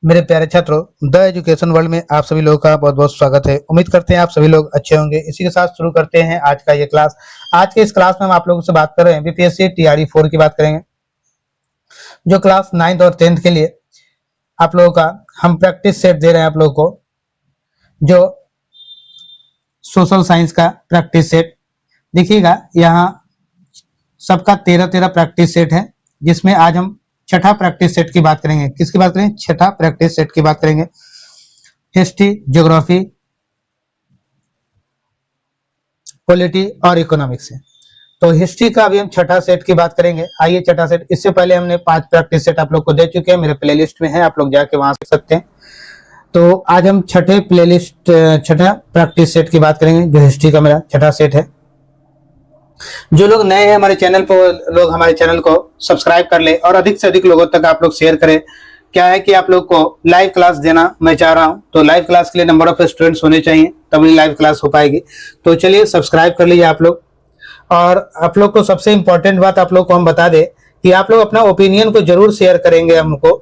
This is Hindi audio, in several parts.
मेरे प्यारे छात्रों, द एजुकेशन वर्ल्ड में आप सभी लोगों का बहुत-बहुत स्वागत है। उम्मीद करते हैं आप सभी लोग अच्छे होंगे। इसी के साथ शुरू करते हैं आज का ये क्लास। आज के इस क्लास में हम आप लोगों से बात कर रहे हैं बीपीएससी टीआरई 4 की बात करेंगे। जो क्लास 9th और 10th के लिए आप लोगों का हम प्रैक्टिस सेट दे रहे हैं आप लोगों को, जो सोशल साइंस का प्रैक्टिस सेट। देखिएगा यहाँ सबका 13-13 प्रैक्टिस सेट है, जिसमें आज हम छठा प्रैक्टिस सेट की बात करेंगे। किसकी बात करेंगे? छठा प्रैक्टिस सेट की बात करेंगे। हिस्ट्री, ज्योग्राफी, पॉलिटी और इकोनॉमिक्स से। तो हिस्ट्री का अभी हम छठा सेट की बात करेंगे। आइए छठा सेट, इससे पहले हमने 5 प्रैक्टिस सेट आप लोग को दे चुके हैं, मेरे प्लेलिस्ट में है, आप लोग जाके वहां से सकते हैं। तो आज हम छठा प्रैक्टिस सेट की बात करेंगे, जो हिस्ट्री का मेरा छठा सेट है। जो लोग नए हैं हमारे चैनल पर, लोग हमारे चैनल को सब्सक्राइब कर ले और अधिक से अधिक लोगों तक आप लोग शेयर करें। क्या है कि आप लोग को लाइव क्लास देना मैं चाह रहा हूं, तो लाइव क्लास के लिए नंबर ऑफ स्टूडेंट्स होने चाहिए, तभी लाइव क्लास हो पाएगी। तो चलिए सब्सक्राइब कर लीजिए आप लोग। और आप लोग को सबसे इंपॉर्टेंट बात आप लोग को हम बता दें कि आप लोग अपना ओपिनियन को जरूर शेयर करेंगे हमको,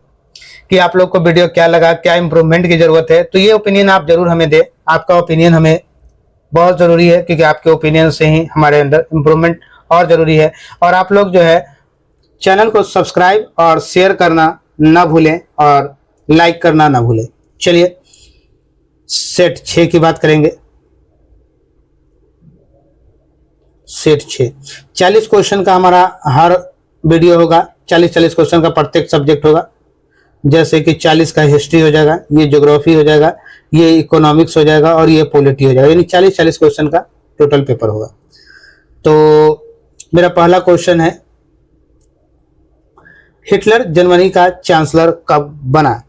कि आप लोग को वीडियो क्या लगा, क्या इंप्रूवमेंट की जरूरत है। तो ये ओपिनियन आप जरूर हमें दें। आपका ओपिनियन हमें बहुत जरूरी है, क्योंकि आपके ओपिनियन से ही हमारे अंदर इंप्रूवमेंट और जरूरी है। और आप लोग जो है चैनल को सब्सक्राइब और शेयर करना ना भूलें और लाइक करना ना भूलें। चलिए सेट 6 की बात करेंगे। सेट 6 40 क्वेश्चन का हमारा हर वीडियो होगा। 40 क्वेश्चन का प्रत्येक सब्जेक्ट होगा। जैसे कि 40 का हिस्ट्री हो जाएगा, ये ज्योग्राफी हो जाएगा, ये इकोनॉमिक्स हो जाएगा और ये पॉलिटी हो जाएगा। यानी 40 क्वेश्चन का टोटल पेपर होगा। तो मेरा पहला क्वेश्चन है, हिटलर जर्मनी का चांसलर कब बना?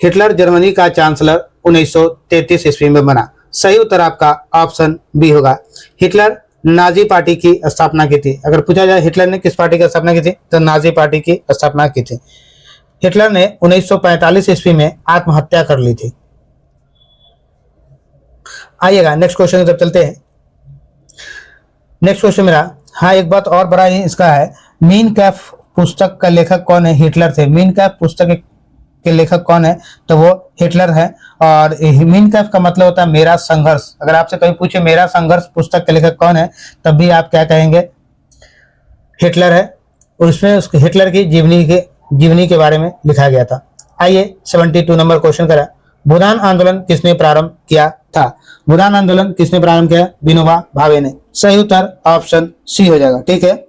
हिटलर जर्मनी का चांसलर 1933 ईस्वी में बना। सही उत्तर आपका ऑप्शन बी होगा। हिटलर नाजी पार्टी की स्थापना की थी। अगर पूछा जाए हिटलर ने किस पार्टी की स्थापना की थी, तो नाजी पार्टी की स्थापना की थी। हिटलर ने 1945 ईस्वी में आत्महत्या कर ली थी। आइएगा नेक्स्ट क्वेश्चन की तरफ चलते हैं। नेक्स्ट क्वेश्चन मेरा, हाँ एक बात और बड़ा ही इसका है, मीन कैफ पुस्तक का लेखक कौन है? हिटलर थे। मीन कैफ पुस्तक के लेखक कौन है? तो वो हिटलर है। और मीन कैफ का मतलब होता है मेरा संघर्ष। अगर आपसे कभी पूछे मेरा संघर्ष पुस्तक के लेखक कौन है, तब भी आप क्या कहेंगे? हिटलर है। और उसमें उसके हिटलर की जीवनी के बारे में लिखा गया था। आइए 72 नंबर क्वेश्चन करा, भूदान आंदोलन किसने प्रारंभ किया था? भूदान आंदोलन किसने प्रारंभ किया? विनोबा भावे ने। सही उत्तर ऑप्शन सी हो जाएगा। ठीक है,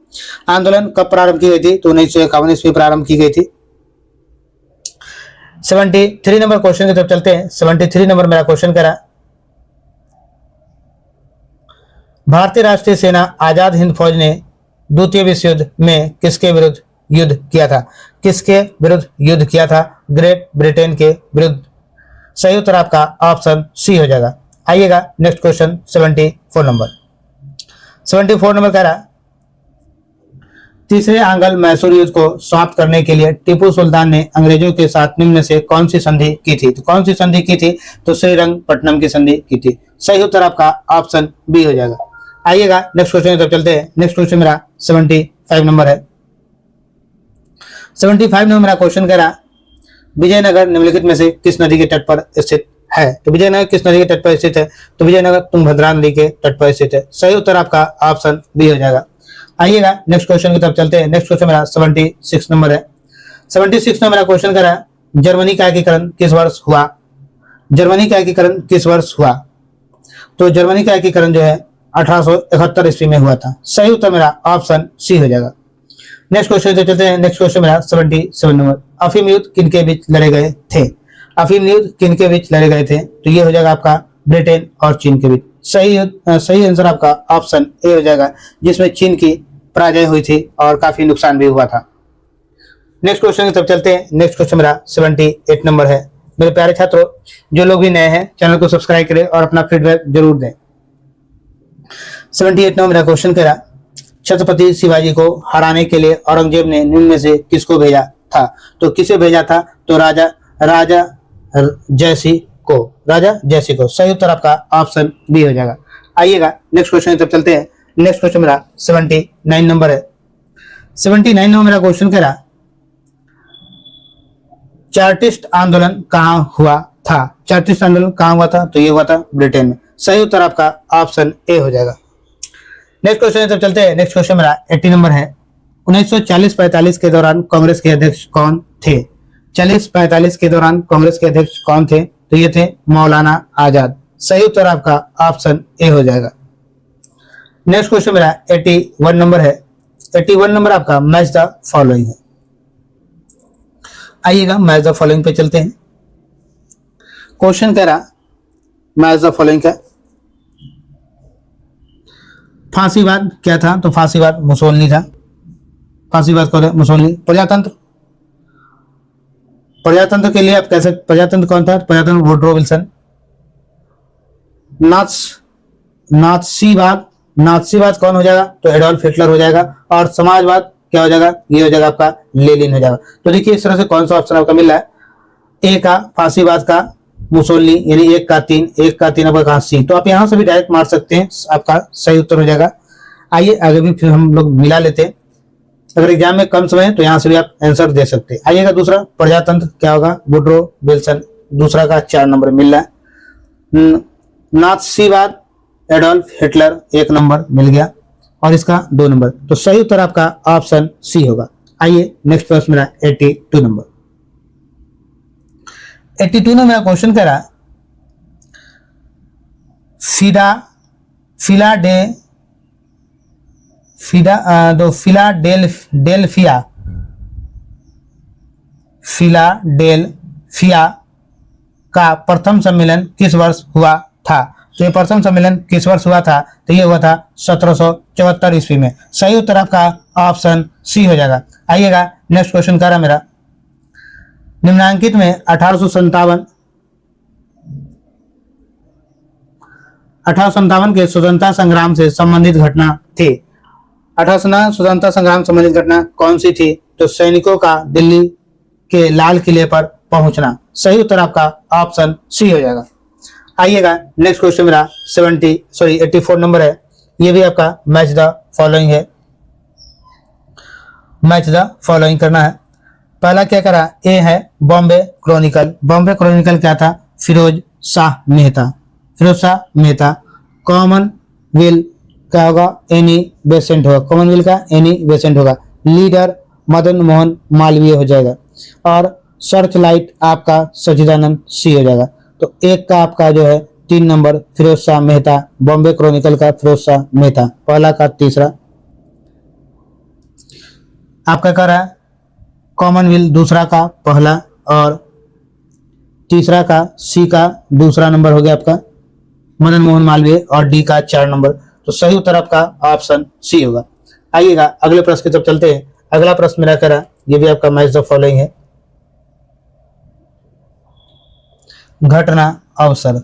आंदोलन कब प्रारंभ की गई थी? तो 1951 ईस्वी प्रारंभ की गई थी। 73 नंबर क्वेश्चन की तरफ चलते हैं। 73 नंबर मेरा क्वेश्चन करा, भारतीय राष्ट्रीय सेना आजाद हिंद फौज ने द्वितीय विश्व युद्ध में किसके विरुद्ध युद्ध किया था? किसके विरुद्ध युद्ध किया था? ग्रेट ब्रिटेन के विरुद्ध। सही उत्तर आपका ऑप्शन सी हो जाएगा। आइएगा नेक्स्ट क्वेश्चन 74 नंबर। 74 नंबर कह रहा, तीसरे आंग्ल मैसूर युद्ध को समाप्त करने के लिए टीपू सुल्तान ने अंग्रेजों के साथ निम्न में से कौन सी संधि की थी? तो कौन सी संधि की थी? तो श्रीरंगपट्टनम की संधि की थी। सही उत्तर आपका ऑप्शन बी हो जाएगा। आइएगा नेक्स्ट क्वेश्चन की तरफ चलते हैं। नेक्स्ट क्वेश्चन मेरा 75 नंबर है। 75 नंबर मेरा क्वेश्चन कह रहा, विजयनगर निम्नलिखित में से किस नदी के तट पर स्थित है? तो विजयनगर किस नदी के तट पर स्थित है? तो विजयनगर तुंगभद्रा नदी के तट पर स्थित है। सही उत्तर आपका ऑप्शन बी हो जाएगा। आइएगा नेक्स्ट क्वेश्चन की तरफ चलते हैं। नेक्स्ट क्वेश्चन मेरा 76 नंबर है। 76 नंबर मेरा क्वेश्चन कह रहा है, जर्मनी का एकीकरण किस वर्ष हुआ? जर्मनी का एकीकरण किस वर्ष हुआ? तो जर्मनी का एकीकरण जो है 1871 ईस्वी में हुआ था। सही उत्तर मेरा ऑप्शन सी हो जाएगा। नेक्स्ट क्वेश्चन से चलते हैं। नेक्स्ट क्वेश्चन मेरा 77 नंबर, अफीम युद्ध किनके बीच लड़े गए थे? अफीम युद्ध किनके बीच लड़े गए थे? तो ये हो जाएगा आपका ब्रिटेन और चीन के बीच। सही आंसर आपका ऑप्शन ए हो जाएगा, जिसमें चीन की पराजय हुई थी और काफी नुकसान भी हुआ था। नेक्स्ट क्वेश्चन की तरफ चलते हैं। नेक्स्ट क्वेश्चन मेरा 78 नंबर है। मेरे प्यारे छात्रों, जो लोग भी नए हैं चैनल को सब्सक्राइब करें और अपना फीडबैक जरूर दें। 78 नंबर मेरा क्वेश्चन कह रहा, छत्रपति शिवाजी को हराने के लिए औरंगजेब ने निम्न में से किसको भेजा था? तो किसे भेजा था? तो राजा जयसिंह को। राजा जयसिंह को। सही उत्तर आपका ऑप्शन बी हो जाएगा। आइएगा नेक्स्ट क्वेश्चन की तरफ चलते हैं। नेक्स्ट क्वेश्चन मेरा 79 नंबर है। 79 नंबर मेरा क्वेश्चन कह रहा, चार्टिस्ट आंदोलन कहाँ हुआ था? चार्टिस्ट आंदोलन कहाँ हुआ था? तो ये हुआ था ब्रिटेन में। सही उत्तर आपका ऑप्शन ए हो जाएगा। नेक्स्ट क्वेश्चन तब चलते हैं। नेक्स्ट क्वेश्चन मेरा 80 नंबर है। 1940-45 के दौरान कांग्रेस के अध्यक्ष कौन थे? 40-45 के दौरान कांग्रेस के अध्यक्ष कौन थे? तो ये थे मौलाना आजाद। सही उत्तर आपका ऑप्शन ए हो जाएगा। नेक्स्ट क्वेश्चन मेरा 81 नंबर है। 81 नंबर आपका मैच द फॉलोइंग है। आइएगा मैच द फॉलोइंग पे चलते हैं। क्वेश्चन कह रहा मैच द फॉलोइंग का फांसीवाद क्या था? तो फांसीवाद मुसोलिनी था। फांसीवाद कौन है? मुसोलिनी। प्रजातंत्र, प्रजातंत्र के लिए आप कैसे, प्रजातंत्र कौन था? प्रजातंत्र वुडरो विल्सन। नाथसीवाद, नाथसीवाद कौन हो जाएगा? तो एडोल्फ हिटलर हो जाएगा। और समाजवाद क्या हो जाएगा? ये हो जाएगा आपका लेनिन हो जाएगा। तो देखिए इस तरह से कौन सा ऑप्शन आपका मिल रहा है? ए का फांसीवाद का मुसोलिनी, यानी 1 का 3, 1 का 3 आपका कहां सी। तो आप यहां से भी डायरेक्ट मार सकते हैं, आपका सही उत्तर हो जाएगा। आइए आगे भी फिर हम लोग मिला लेते हैं। अगर एग्जाम में कम समय है तो यहां से भी आप आंसर दे सकते हैं। आइएगा दूसरा प्रजातंत्र क्या होगा? Woodrow Wilson. दूसरा का 4 नंबर मिल रहा है। नाथसीवाद एडोल्फ हिटलर 1 नंबर मिल गया और इसका 2 नंबर। तो सही उत्तर आपका ऑप्शन सी होगा। आइए नेक्स्ट प्रश्न मेरा 82 नंबर। 82 में मेरा क्वेश्चन कह रहा फिलाडेल्फिया का प्रथम सम्मेलन किस वर्ष हुआ था? तो ये प्रथम सम्मेलन किस वर्ष हुआ था? तो ये हुआ था 1774 ईस्वी में। सही उत्तर आपका ऑप्शन सी हो जाएगा। आइएगा नेक्स्ट क्वेश्चन कर रहा मेरा निम्नांकित में 1857 के स्वतंत्रता संग्राम से संबंधित घटना थी। 1857 स्वतंत्रता संग्राम संबंधित घटना कौन सी थी? तो सैनिकों का दिल्ली के लाल किले पर पहुंचना। सही उत्तर आपका ऑप्शन सी हो जाएगा। आइएगा नेक्स्ट क्वेश्चन मेरा 84 नंबर है। ये भी आपका मैच द फॉलोइंग है। मैच द फॉलोइंग करना है। पहला क्या करा? ए है बॉम्बे क्रॉनिकल। बॉम्बे क्रॉनिकल क्या था? फिरोज शाह मेहता। कॉमनवेल्थ क्या होगा? एनी बेसेंट होगा। कॉमनवेल्थ का एनी बेसेंट होगा। लीडर मदन मोहन मालवीय हो जाएगा। और सर्च लाइट आपका सचिदानंद सी हो जाएगा। तो एक का आपका जो है 3 नंबर फिरोज शाह मेहता। बॉम्बे क्रॉनिकल का फिरोज शाह मेहता। पहला का तीसरा आपका कर रहा है कॉमनवेल्थ, दूसरा का पहला और तीसरा का सी का दूसरा नंबर हो गया आपका मदन मोहन मालवीय और डी का 4 नंबर। तो सही उत्तर आपका ऑप्शन सी होगा। आइएगा अगले प्रश्न की तरफ चलते हैं। अगला प्रश्न मेरा करा, ये भी आपका मैच द फॉलोइंग है। घटना अवसर।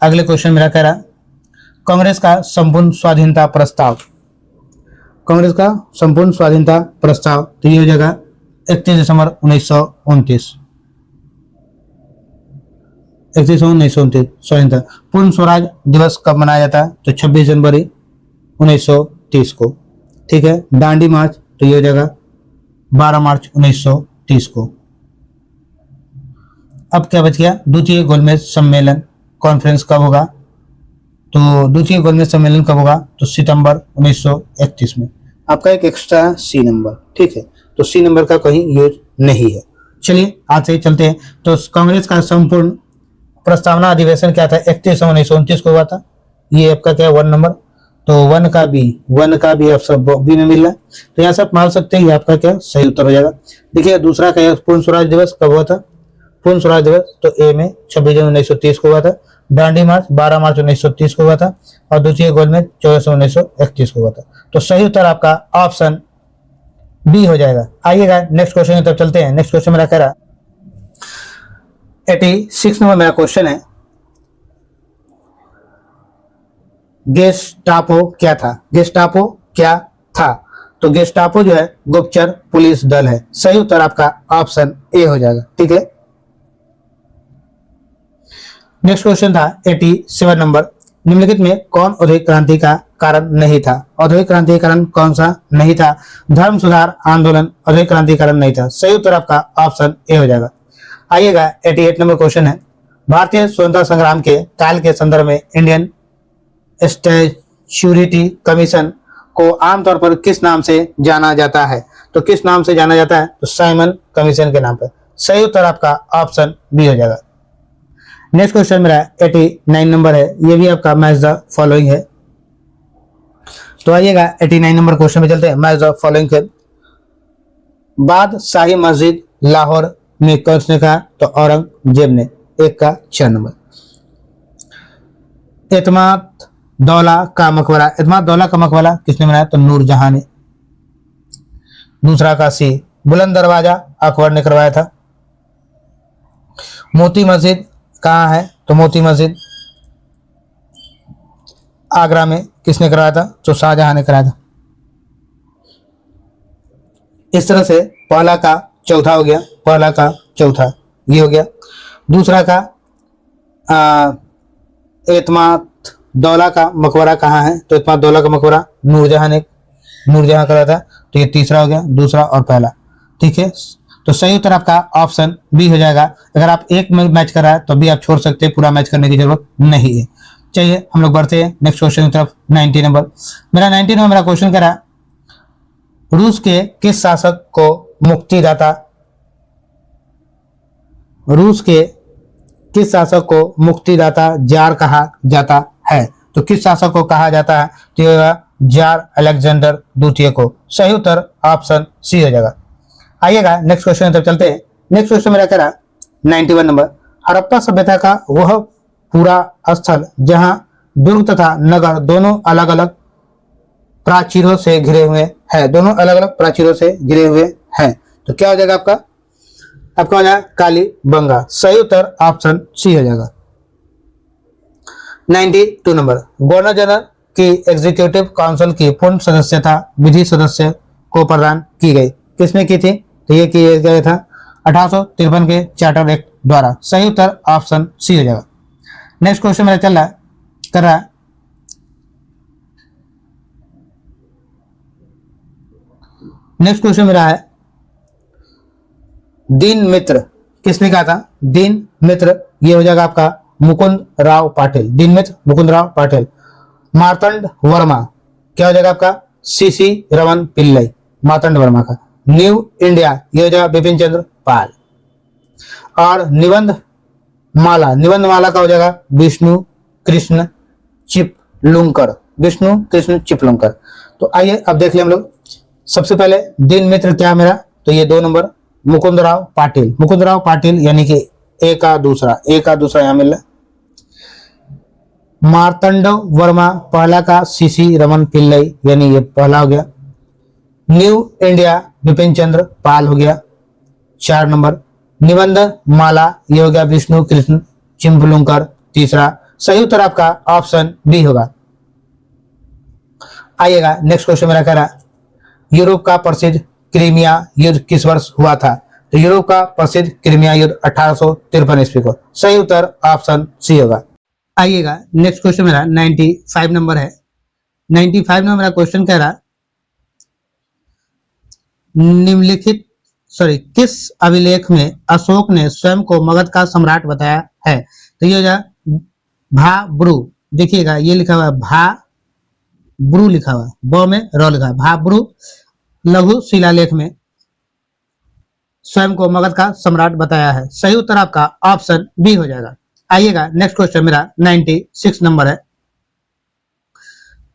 अगले क्वेश्चन मेरा कह रहा कांग्रेस का संपूर्ण स्वाधीनता प्रस्ताव। कांग्रेस का संपूर्ण स्वाधीनता प्रस्ताव तो ये हो जाएगा 31 दिसंबर 1929। 31 स्वाधीनता। पूर्ण स्वराज दिवस कब मनाया जाता है? तो 26 जनवरी 1930 को। ठीक है। दांडी मार्च तो ये हो जाएगा 12 मार्च 1930 को। अब क्या बच गया? द्वितीय गोलमेज सम्मेलन कॉन्फ्रेंस कब होगा? तो द्वितीय गोलमेज सम्मेलन कब होगा? तो सितंबर 1931 में। आपका एक एक्स्ट्रा सी नंबर। ठीक है। तो सी नंबर का कहीं यूज नहीं है। चलिए आज से चलते हैं। तो कांग्रेस का संपूर्ण प्रस्तावना अधिवेशन क्या था? 31 दिसंबर 1929 को हुआ था। ये आपका क्या 1 नंबर। तो 1 का भी आप सब बी में मिल रहा है। तो यहाँ से आप मान सकते हैं ये आपका क्या सही उत्तर हो जाएगा। देखिए दूसरा का पूर्ण स्वराज दिवस कब हुआ था? पूर्ण स्वराज दिवस तो ए में 26 जनवरी 1930 को हुआ था। दांडी मार्च 12 मार्च 1930 को हुआ था। और द्वितीय गोलमेज 14 1931 को हुआ था। तो सही उत्तर आपका ऑप्शन बी हो जाएगा। आइएगा नेक्स्ट क्वेश्चन की तरफ चलते हैं। नेक्स्ट क्वेश्चन मेरा कह रहा 86 नंबर मेरा क्वेश्चन है। गेस्टापो क्या था? गेस्टापो क्या था? तो गेस्टापो जो है गुप्तचर पुलिस दल है। सही उत्तर आपका ऑप्शन ए हो जाएगा। ठीक है। नेक्स्ट क्वेश्चन था 87 नंबर। निम्नलिखित में कौन औद्योगिक क्रांति का कारण नहीं था? औद्योगिक क्रांति का कारण कौन सा नहीं था? धर्म सुधार आंदोलन औद्योगिक क्रांति का कारण नहीं था। सही उत्तर आपका ऑप्शन ए हो जाएगा। आइएगा 88 नंबर क्वेश्चन है, भारतीय स्वतंत्रता संग्राम के काल के संदर्भ में इंडियन स्टैच्यूरिटी कमीशन को आमतौर पर किस नाम से जाना जाता है? तो किस नाम से जाना जाता है? तो साइमन कमीशन के नाम पर। सही उत्तर आपका ऑप्शन बी हो जाएगा। नेक्स्ट क्वेश्चन मेरा 89 नंबर है, ये भी आपका मैच द फॉलोइंग है। तो आइएगा 89 नंबर क्वेश्चन में चलते हैं। मैच द फॉलोइंग के बाद शाही मस्जिद लाहौर में किसने कहा? तो औरंगजेब ने। एक का 6 नंबर। एतमाद दौला का मकबरा, एतमाद दौला का मकबरा किसने बनाया? तो नूरजहां ने। दूसरा का सी, बुलंद दरवाजा अकबर ने करवाया था। मोती मस्जिद कहाँ है? तो मोती मस्जिद आगरा में किसने करवाया था? तो शाहजहां ने कराया था। इस तरह से पहला का चौथा हो गया, पहला का चौथा ये हो गया। दूसरा का एतमाद दौला का मकबरा कहाँ है? तो एतमाद दौला का मकबरा नूरजहां ने कराया था। तो ये तीसरा हो गया, दूसरा और पहला। ठीक है, तो सही उत्तर आपका ऑप्शन बी हो जाएगा। अगर आप एक में मैच कर रहा है तो भी आप छोड़ सकते हैं, पूरा मैच करने की जरूरत नहीं है। चलिए हम लोग बढ़ते हैं नेक्स्ट क्वेश्चन की तरफ। 90 नंबर मेरा 90 नंबर मेरा क्वेश्चन कह रहा है, रूस के किस शासक को मुक्तिदाता, रूस के किस शासक को मुक्तिदाता जार कहा जाता है? तो किस शासक को कहा जाता है? तो जार अलेक्जेंडर द्वितीय को। सही उत्तर ऑप्शन सी हो जाएगा। आइएगा नेक्स्ट क्वेश्चन तब चलते हैं। नेक्स्ट क्वेश्चन मेरा कह रहा 91 नंबर, हड़प्पा सभ्यता का वह पूरा स्थल जहां दुर्ग तथा नगर दोनों अलग अलग प्राचीरों से घिरे हुए हैं, दोनों अलग अलग प्राचीरों से घिरे हुए हैं, तो क्या हो जाएगा आपका? आपका हो जाएगा कालीबंगा। सही उत्तर ऑप्शन सी हो जाएगा। 92 नंबर, गवर्नर जनरल की एग्जीक्यूटिव काउंसिल की पूर्ण सदस्यता विधि सदस्य को प्रदान की गई, किसने की थी? तो ये किया गया था 1853 के चार्टर एक्ट द्वारा। सही उत्तर ऑप्शन सी हो जाएगा। नेक्स्ट क्वेश्चन मेरा चल रहा है, कर रहा है नेक्स्ट क्वेश्चन मेरा है, दीन मित्र किसने कहा था? दीन मित्र ये हो जाएगा आपका मुकुंद राव पाटिल। दीन मित्र मुकुंद राव पाटिल। मार्तंड वर्मा क्या हो जाएगा आपका? सीसी रमन पिल्लई, मार्तंड वर्मा का। न्यू इंडिया ये हो जाएगा बिपिन चंद्र पाल। और निबंध माला का हो जाएगा विष्णु कृष्ण चिपलुंकर, विष्णु कृष्ण चिपलुंकर। तो आइए अब देख ले हम लोग। सबसे पहले दीन मित्र क्या मेरा? तो ये 2 नंबर मुकुंद राव पाटिल, मुकुंद राव पाटिल यानी कि ए का दूसरा यहां मिल रहा है। मार्तंड वर्मा पहला का सीसी रमन पिल्लई यानी ये पहला हो गया। न्यू इंडिया बिपिन चंद्र पाल हो गया 4 नंबर। निबंध माला ये हो गया विष्णु कृष्ण चिपलुंकर तीसरा। सही उत्तर आपका ऑप्शन बी होगा। आइएगा नेक्स्ट क्वेश्चन मेरा कह रहा है, यूरोप का प्रसिद्ध क्रीमिया युद्ध किस वर्ष हुआ था? तो यूरोप का प्रसिद्ध क्रीमिया युद्ध 1853 ईस्वी को। सही उत्तर ऑप्शन सी होगा। आइएगा नेक्स्ट क्वेश्चन मेरा 95 नंबर है। 95 नंबर मेरा क्वेश्चन कह रहा, निम्नलिखित किस अभिलेख में अशोक ने स्वयं को मगध का सम्राट बताया है? तो ये हो जाए भा ब्रू, देखिएगा ये लिखा हुआ है भा ब्रू लिखा हुआ है, ब में र लिखा है, भा ब्रू लघु शिलालेख में स्वयं को मगध का सम्राट बताया है। सही उत्तर आपका ऑप्शन बी हो जाएगा। आइएगा नेक्स्ट क्वेश्चन मेरा 96 नंबर है।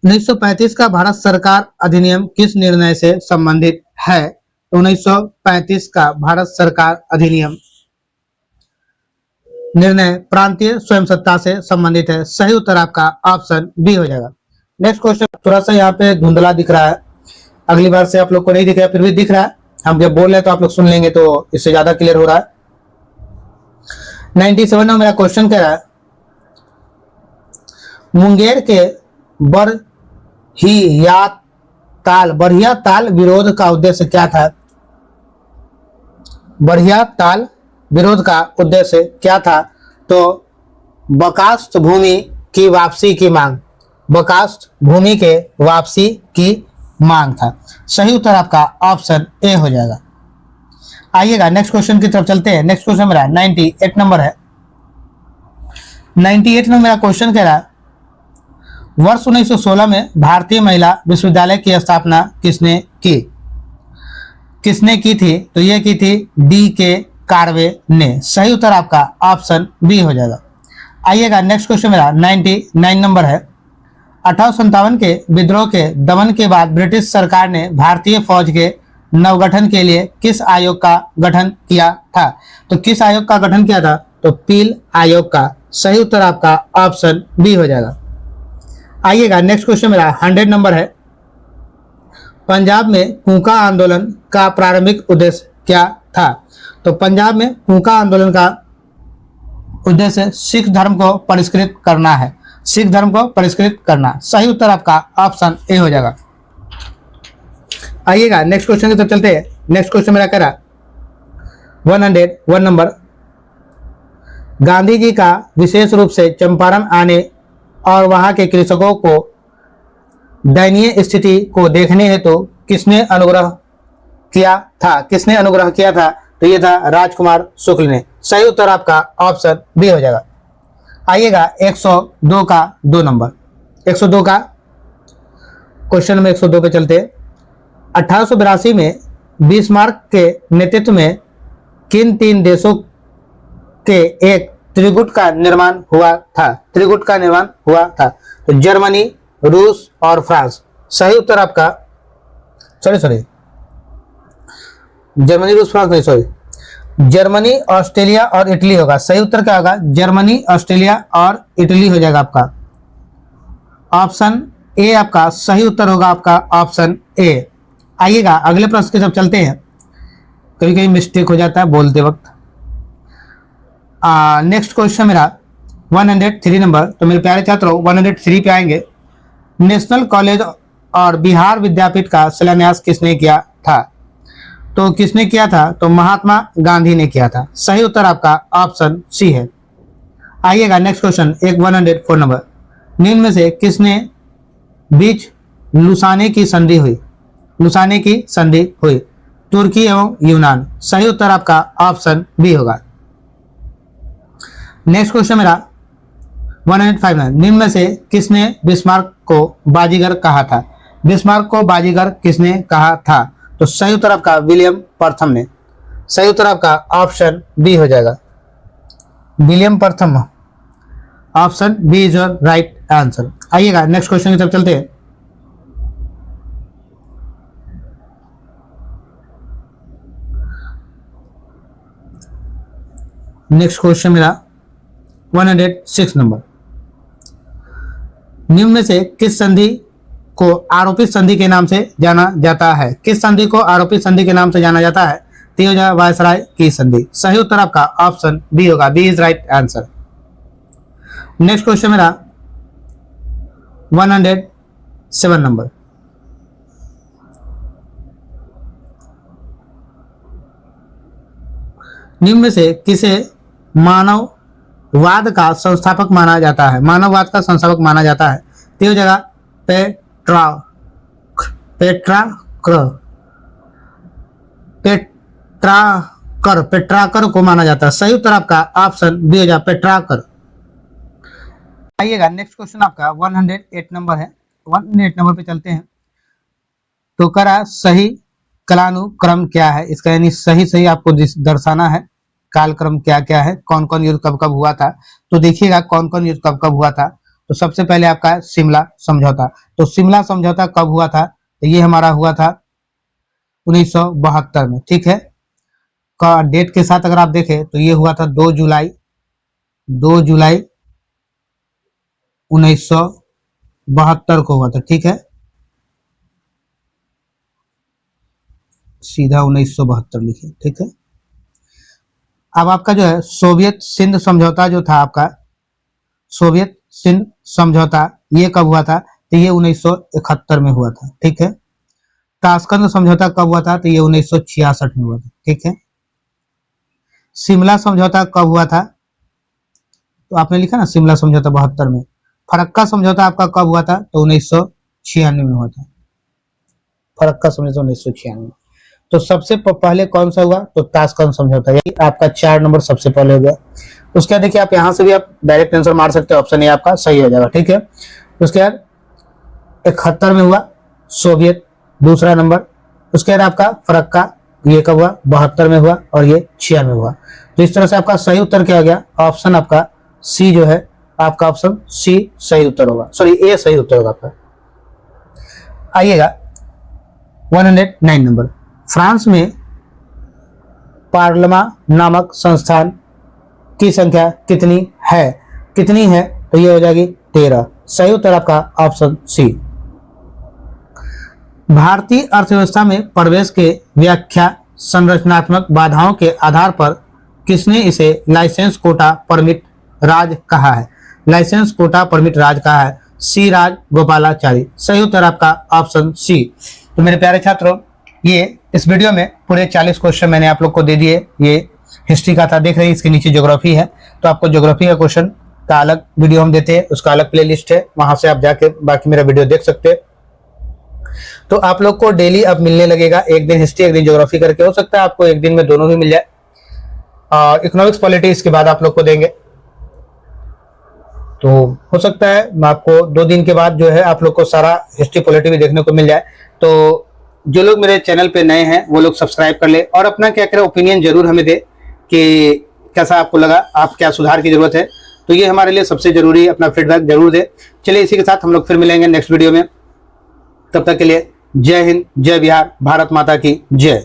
1935 का भारत सरकार अधिनियम किस निर्णय से संबंधित है? तो 1935 का भारत सरकार अधिनियम निर्णय प्रांतीय स्वयं सत्ता से संबंधित है। सही उत्तर आपका ऑप्शन बी हो जाएगा। नेक्स्ट क्वेश्चन थोड़ा सा यहाँ पे धुंधला दिख रहा है, अगली बार से आप लोग को नहीं दिख रहा, फिर भी दिख रहा है। हम जब बोल रहे हैं तो आप लोग सुन लेंगे तो इससे ज्यादा क्लियर हो रहा है। 97 में मेरा क्वेश्चन कह रहा है, मुंगेर के बढ़िया ताल विरोध का उद्देश्य क्या था? बढ़िया ताल विरोध का उद्देश्य क्या था? तो बकास्त भूमि की वापसी की मांग, बकास्ट भूमि के वापसी की मांग था। सही उत्तर आपका ऑप्शन ए हो जाएगा। आइएगा नेक्स्ट क्वेश्चन की तरफ चलते हैं। नेक्स्ट क्वेश्चन मेरा 98 नंबर है। 98 में मेरा क्वेश्चन कह रहा है, वर्ष 1916 में भारतीय महिला विश्वविद्यालय की स्थापना किसने की? किसने की थी? तो यह की थी डी के कार्वे ने। सही उत्तर आपका ऑप्शन बी हो जाएगा। आइएगा नेक्स्ट क्वेश्चन मेरा 99 नंबर है। 1857 के विद्रोह के दमन के बाद ब्रिटिश सरकार ने भारतीय फौज के नवगठन के लिए किस आयोग का गठन किया था? तो किस आयोग का गठन किया था? तो पील आयोग का। सही उत्तर आपका ऑप्शन बी हो जाएगा। आइएगा नेक्स्ट क्वेश्चन मेरा 100 नंबर है। पंजाब में कूका आंदोलन का प्रारंभिक उद्देश्य क्या था? तो पंजाब में कूका आंदोलन का उद्देश्य सिख धर्म को परिष्कृत करना है। सिख धर्म को परिष्कृत करना। सही उत्तर आपका ऑप्शन ए हो जाएगा। आइएगा नेक्स्ट क्वेश्चन की तरफ चलते हैं। नेक्स्ट क्वेश्चन मेरा कह रहा 101 नंबर, गांधी जी का विशेष रूप से चंपारण आने और वहां के कृषकों को दयनीय स्थिति को देखने हेतु किसने अनुग्रह किया था? किसने अनुग्रह किया था? तो ये था राजकुमार शुक्ल ने। सही उत्तर आपका ऑप्शन बी हो जाएगा। आइएगा 102 का 2 नंबर, 102 का क्वेश्चन में 102 पे चलते। 1882 में बिस्मार्क के नेतृत्व में किन 3 देशों के एक त्रिगुट का निर्माण हुआ था? त्रिगुट का निर्माण हुआ था। तो जर्मनी, रूस और फ्रांस। सही उत्तर आपका सॉरी जर्मनी, रूस, फ्रांस नहीं, सॉरी जर्मनी, ऑस्ट्रेलिया और इटली होगा। सही उत्तर क्या होगा? जर्मनी, ऑस्ट्रेलिया और इटली हो जाएगा आपका। ऑप्शन ए आपका सही उत्तर होगा आपका ऑप्शन ए। आइएगा अगले प्रश्न की तरफ चलते हैं। कभी कभी मिस्टेक हो जाता है बोलते वक्त। नेक्स्ट क्वेश्चन मेरा 103 नंबर। तो मेरे प्यारे छात्रों 103 पे आएंगे। नेशनल कॉलेज और बिहार विद्यापीठ का शिलान्यास किसने किया था? तो किसने किया था? तो महात्मा गांधी ने किया था। सही उत्तर आपका ऑप्शन सी है। आइएगा नेक्स्ट क्वेश्चन 104 नंबर। निम्न में से किसने बीच लुसाने की संधि हुई? लुसाने की संधि हुई तुर्की एवं यूनान। सही उत्तर आपका ऑप्शन बी होगा। नेक्स्ट क्वेश्चन मेरा 105 है। निम्न में से किसने बिस्मार्क को बाजीगर कहा था? बिस्मार्क को बाजीगर किसने कहा था? तो सही उत्तर आपका विलियम प्रथम ने। सही उत्तर आपका ऑप्शन बी हो जाएगा, विलियम प्रथम। Option B is your right answer. आइएगा नेक्स्ट क्वेश्चन की तरफ चलते हैं। नेक्स्ट क्वेश्चन मेरा 106 नंबर। निम्न में से किस संधि को आरोपित संधि के नाम से जाना जाता है? किस संधि को आरोपित संधि के नाम से जाना जाता है? तो वायसराय की संधि। सही उत्तर आपका ऑप्शन बी होगा, B is right answer. Next question मेरा 107 नंबर। निम्न में से किसे मानववाद का संस्थापक माना जाता है? मानववाद का संस्थापक माना जाता है। तो जगह पेट्राकर को माना जाता है। सही उत्तर आपका ऑप्शन बी हो जाए, पेट्राकर। आइएगा नेक्स्ट क्वेश्चन आपका 108 नंबर है। 108 नंबर पे चलते हैं। तो करा सही कालानुक्रम क्या है? इसका यानी सही सही आपको दर्शाना है कालक्रम क्या क्या है, कौन कौन युद्ध कब कब हुआ था। तो देखिएगा कौन कौन युद्ध कब कब हुआ था। तो सबसे पहले आपका शिमला समझौता। तो शिमला समझौता कब हुआ था? तो ये हमारा हुआ था 1972 में, ठीक है। का डेट के साथ अगर आप देखें तो ये हुआ था 2 जुलाई 1972 को हुआ था, ठीक है। सीधा 1972 लिखिए, ठीक है। अब आपका जो है सोवियत सिंध समझौता जो था आपका, सोवियत सिंध समझौता ये कब हुआ था? तो ये 1971 में हुआ था, ठीक है। ताशकंद समझौता कब हुआ था? तो ये 1966 में हुआ था, ठीक है। शिमला समझौता कब हुआ था? तो आपने लिखा ना शिमला समझौता 72 में। फरक्का समझौता आपका कब हुआ था? तो 1996 में हुआ था। फरक्का समझौता 1996। तो सबसे पहले कौन सा हुआ? तो ताशकंद समझौता, यही आपका 4 नंबर सबसे पहले हो गया। उसके बाद देखिए आप यहाँ से भी आप डायरेक्ट आंसर मार सकते हो, ऑप्शन ए आपका सही हो जाएगा, ठीक है। उसके बाद 71 में हुआ सोवियत, दूसरा नंबर। उसके बाद आपका फरक्का, ये कब हुआ? 72 में हुआ, और ये 96 में हुआ। तो इस तरह से आपका सही उत्तर क्या हो गया? ऑप्शन आपका सी जो है, आपका ऑप्शन सी सही उत्तर होगा, सॉरी ए सही उत्तर होगा आपका। आइएगा 109 नंबर। फ्रांस में पार्लमा नामक संस्थान की संख्या कितनी है? कितनी है? तो ये हो जाएगी 13। सही उत्तर आपका ऑप्शन सी। भारतीय अर्थव्यवस्था में प्रवेश के व्याख्या संरचनात्मक बाधाओं के आधार पर किसने इसे लाइसेंस कोटा परमिट राज कहा है? लाइसेंस कोटा परमिट राज कहा है सी राज गोपालाचारी। सही उत्तर आपका ऑप्शन सी। तो मेरे प्यारे छात्रों, ये इस वीडियो में पूरे 40 क्वेश्चन मैंने आप लोग को दे दिए। ये हिस्ट्री का था, देख रहे हैं इसके नीचे ज्योग्राफी है, तो आपको ज्योग्राफी का क्वेश्चन का अलग वीडियो हम देते हैं, उसका अलग प्लेलिस्ट है, वहां से आप जाके बाकी मेरा वीडियो देख सकते हैं। तो आप लोग को डेली अब मिलने लगेगा, एक दिन हिस्ट्री एक दिन ज्योग्राफी करके, हो सकता है आपको एक दिन में दोनों भी मिल जाए। और इकोनॉमिक्स पॉलिटी इसके बाद आप लोग को देंगे, तो हो सकता है आपको 2 दिन के बाद जो है आप लोग को सारा हिस्ट्री पॉलिटी भी देखने को मिल जाए। तो जो लोग मेरे चैनल पे नए हैं वो लोग सब्सक्राइब कर ले, और अपना क्या करें ओपिनियन जरूर हमें दे कि कैसा आपको लगा, आप क्या सुधार की जरूरत है। तो ये हमारे लिए सबसे जरूरी, अपना फीडबैक जरूर दे। चलिए इसी के साथ हम लोग फिर मिलेंगे नेक्स्ट वीडियो में, तब तक के लिए जय हिंद, जय बिहार, भारत माता की जय।